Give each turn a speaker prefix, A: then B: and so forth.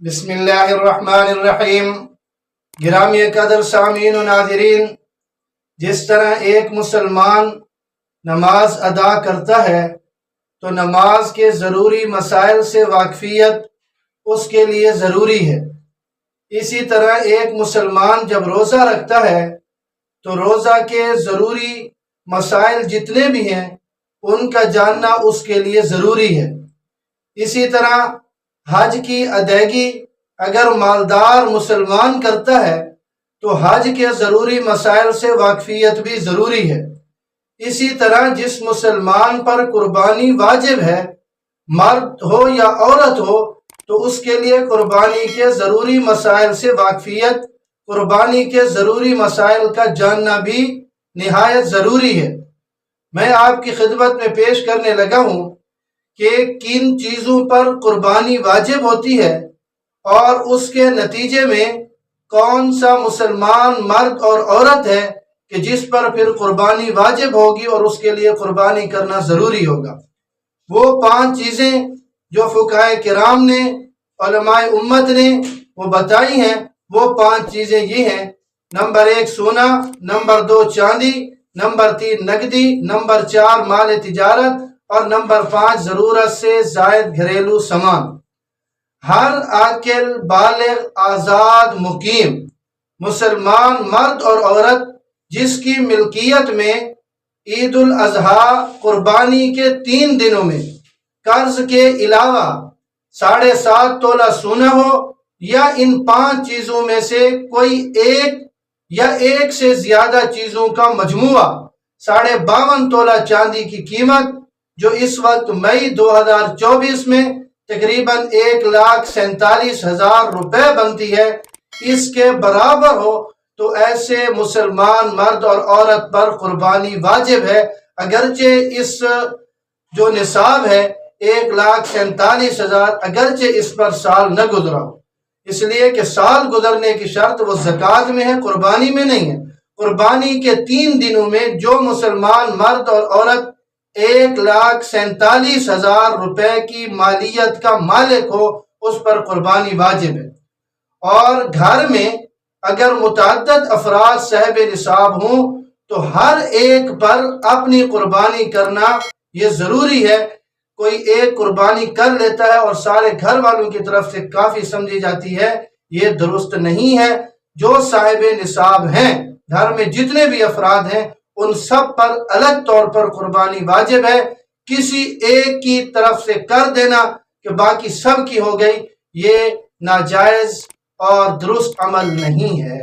A: بسم اللہ الرحمن الرحیم۔ گرامی قدر سامعین و ناظرین، جس طرح ایک مسلمان نماز ادا کرتا ہے تو نماز کے ضروری مسائل سے واقفیت اس کے لیے ضروری ہے، اسی طرح ایک مسلمان جب روزہ رکھتا ہے تو روزہ کے ضروری مسائل جتنے بھی ہیں ان کا جاننا اس کے لیے ضروری ہے۔ اسی طرح حج کی ادائیگی اگر مالدار مسلمان کرتا ہے تو حج کے ضروری مسائل سے واقفیت بھی ضروری ہے۔ اسی طرح جس مسلمان پر قربانی واجب ہے، مرد ہو یا عورت ہو، تو اس کے لیے قربانی کے ضروری مسائل سے واقفیت، قربانی کے ضروری مسائل کا جاننا بھی نہایت ضروری ہے۔ میں آپ کی خدمت میں پیش کرنے لگا ہوں کہ کن چیزوں پر قربانی واجب ہوتی ہے اور اس کے نتیجے میں کون سا مسلمان مرد اور عورت ہے کہ جس پر پھر قربانی واجب ہوگی اور اس کے لیے قربانی کرنا ضروری ہوگا۔ وہ 5 چیزیں جو فقہائے کرام نے، علماء امت نے وہ بتائی ہیں، وہ 5 چیزیں یہ ہیں: نمبر 1 سونا، نمبر 2 چاندی، نمبر 3 نقدی، نمبر 4 مال تجارت اور نمبر 5 ضرورت سے زائد گھریلو سامان۔ ہر عاقل بالغ آزاد مقیم مسلمان مرد اور عورت جس کی ملکیت میں عید الاضحیٰ قربانی کے 3 دنوں میں قرض کے علاوہ 7.5 تولہ سونا ہو یا ان 5 چیزوں میں سے کوئی ایک یا ایک سے زیادہ چیزوں کا مجموعہ 52.5 تولہ چاندی کی قیمت، جو اس وقت مئی 2024 میں تقریباً 1,47,000 روپے بنتی ہے، اس کے برابر ہو تو ایسے مسلمان مرد اور عورت پر قربانی واجب ہے، اگرچہ اس جو نصاب ہے 1,47,000 اگرچہ اس پر سال نہ گزرا ہو، اس لیے کہ سال گزرنے کی شرط وہ زکوٰۃ میں ہے، قربانی میں نہیں ہے۔ قربانی کے 3 دنوں میں جو مسلمان مرد اور عورت 1,47,000 روپے کی مالیت کا مالک ہو اس پر قربانی واجب ہے۔ اور گھر میں اگر متعدد افراد صاحب نصاب ہوں تو ہر ایک پر اپنی قربانی کرنا یہ ضروری ہے۔ کوئی ایک قربانی کر لیتا ہے اور سارے گھر والوں کی طرف سے کافی سمجھی جاتی ہے، یہ درست نہیں ہے۔ جو صاحب نصاب ہیں، گھر میں جتنے بھی افراد ہیں، ان سب پر الگ طور پر قربانی واجب ہے۔ کسی ایک کی طرف سے کر دینا کہ باقی سب کی ہو گئی، یہ ناجائز اور درست عمل نہیں ہے۔